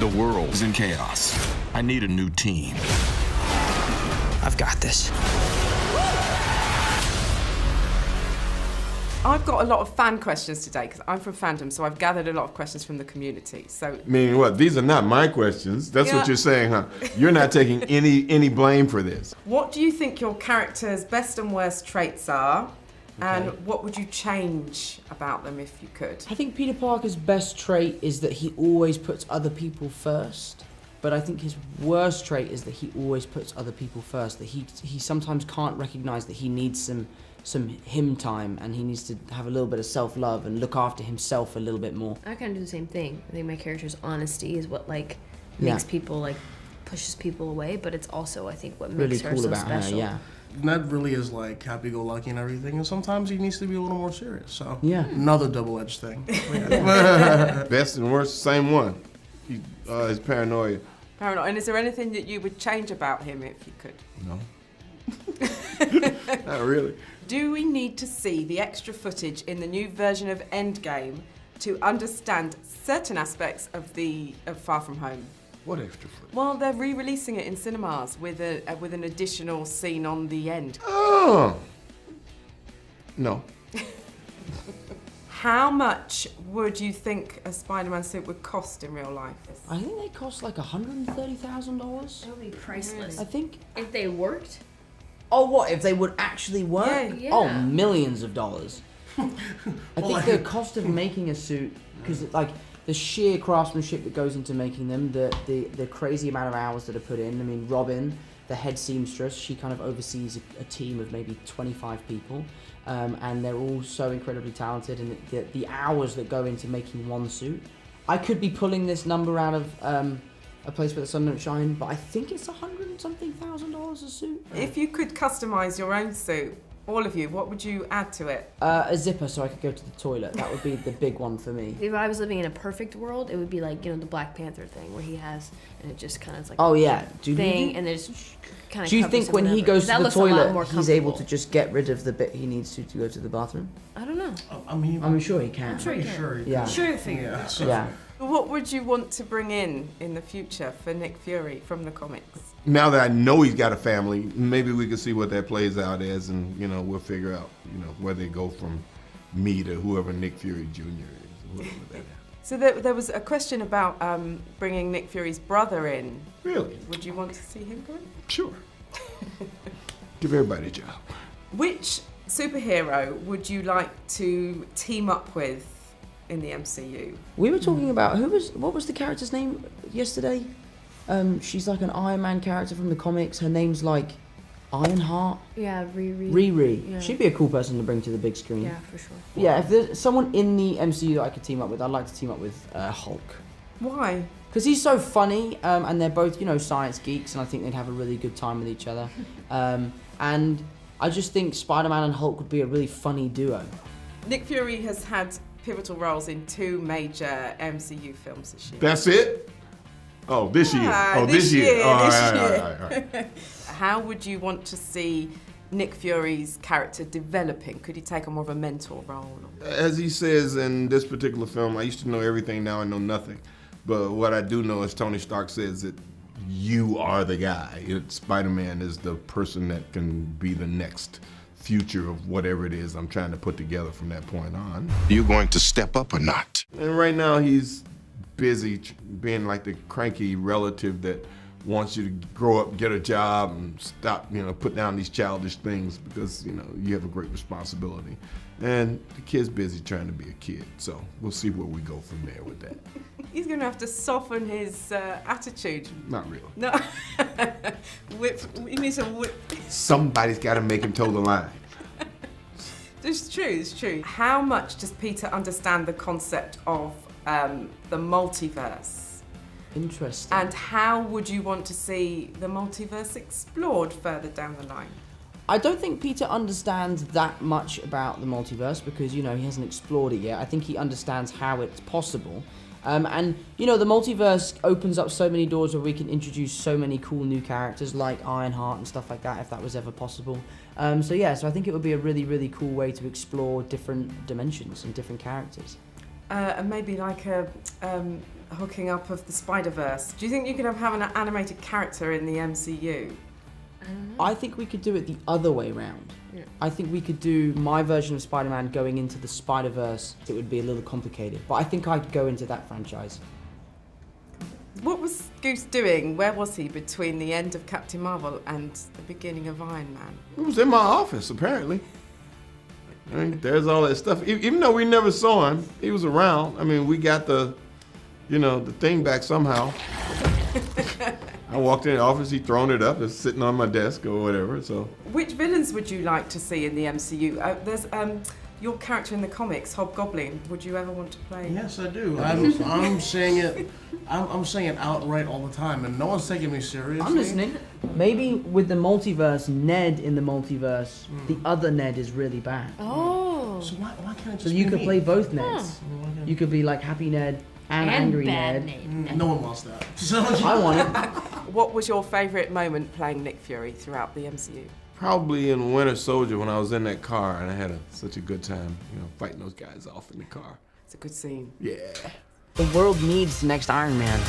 The world is in chaos. I need a new team. I've got this. I've got a lot of fan questions today because I'm from fandom, so I've gathered a lot of questions from the community. So, Meaning what? These are not my questions. That's Yeah. what you're saying, huh? You're not taking any blame for this. what do you think your character's best and worst traits are? And Okay. what would you change about them if you could? I think Peter Parker's best trait is that he always puts other people first. But I think his worst trait is that he always puts other people first. That he sometimes can't recognize that he needs some him time, and he needs to have a little bit of self-love and look after himself a little bit more. I kind of do the same thing. I think my character's honesty is what Yeah. makes people pushes people away, but it's also I think what Really makes her cool so about special. her, yeah. Ned really is happy-go-lucky and everything, and sometimes he needs to be a little more serious. So Yeah. another double-edged thing. Best and worst, same one. His paranoia. Paranoid. And is there anything that you would change about him if you could? No. Not really. Do we need to see the extra footage in the new version of Endgame to understand certain aspects of Far From Home? What extra footage? Well, they're re-releasing it in cinemas with an additional scene on the end. Oh. No. How much would you think a Spider-Man suit would cost in real life? I think they cost like $130,000. That would be priceless. I think. If they worked, Oh, what if they would actually work? Yeah. Oh, millions of dollars. I think the cost of making a suit, because the sheer craftsmanship that goes into making them, the crazy amount of hours that are put in. I mean, Robin, the head seamstress, she kind of oversees a team of maybe 25 people, and they're all so incredibly talented, and the hours that go into making one suit. I could be pulling this number out of a place where the sun don't shine, but I think it's $100-something thousand a suit. If you could customize your own suit, all of you, what would you add to it? A zipper so I could go to the toilet. That would be the big one for me. if I was living in a perfect world, it would be the Black Panther thing where he has, and it just kind of is Oh yeah. and there's kind of. Do you think when he goes to the toilet, he's able to comfortable. just get rid of the bit he needs to go to the bathroom? I don't know. I mean, I'm sure he can. I'm sure he pretty can. sure he Yeah. could. Sure, you figure. Yeah. So Yeah. What would you want to bring in the future for Nick Fury from the comics? Now that I know he's got a family, maybe we can see what that plays out as, and we'll figure out where they go from me to whoever Nick Fury Jr. is, whoever that is. So there was a question about bringing Nick Fury's brother in. Really? Would you want to see him go in? Sure. Give everybody a job. Which superhero would you like to team up with in the MCU? We were talking about what was the character's name yesterday? She's like an Iron Man character from the comics. Her name's like Ironheart. Yeah, Riri. Riri. Yeah. She'd be a cool person to bring to the big screen. Yeah, for sure. Yeah, if there's someone in the MCU that I could team up with, I'd like to team up with Hulk. Why? Because he's so funny, and they're both, science geeks, and I think they'd have a really good time with each other. And I just think Spider-Man and Hulk would be a really funny duo. Nick Fury has had pivotal roles in 2 major MCU films this year. That's it? Oh, this year. Oh, this year. Oh, all right. How would you want to see Nick Fury's character developing? Could he take on more of a mentor role? As he says in this particular film, I used to know everything, now I know nothing. But what I do know is Tony Stark says that you are the guy. Spider-Man is the person that can be the next future of whatever it is I'm trying to put together from that point on. You going to step up or not? And right now he's busy being like the cranky relative that wants you to grow up, get a job, and stop, put down these childish things because, you have a great responsibility. And the kid's busy trying to be a kid, so we'll see where we go from there with that. He's going to have to soften his attitude. Not really. No. He needs to whip. Somebody's got to make him toe the line. It's true. How much does Peter understand the concept of the multiverse? Interesting. And how would you want to see the multiverse explored further down the line? I don't think Peter understands that much about the multiverse because, he hasn't explored it yet. I think he understands how it's possible. And, the multiverse opens up so many doors where we can introduce so many cool new characters like Ironheart and stuff like that, if that was ever possible. So I think it would be a really, really cool way to explore different dimensions and different characters. And maybe like a hooking up of the Spider-Verse. Do you think you could have an animated character in the MCU? I think we could do it the other way round. Yeah. I think we could do my version of Spider-Man going into the Spider-Verse. It would be a little complicated, but I think I'd go into that franchise. What was Goose doing? Where was he between the end of Captain Marvel and the beginning of Iron Man? It was in my office, apparently. I mean, there's all that stuff. Even though we never saw him, he was around. I mean, we got the thing back somehow. I walked in the office, he'd thrown it up, it's sitting on my desk or whatever, so. Which villains would you like to see in the MCU? There's your character in the comics, Hobgoblin. Would you ever want to play? Yes, I do. I'm saying it. I'm saying it outright all the time, and no one's taking me seriously. I'm listening. Maybe with the multiverse, Ned in the multiverse, the other Ned is really bad. Oh. So why can't it just So you be could me? play both Neds. You could be like Happy Ned and Angry bad Ned. No one wants that. So I want it. What was your favourite moment playing Nick Fury throughout the MCU? Probably in Winter Soldier when I was in that car and I had such a good time, fighting those guys off in the car. It's a good scene. Yeah. The world needs the next Iron Man.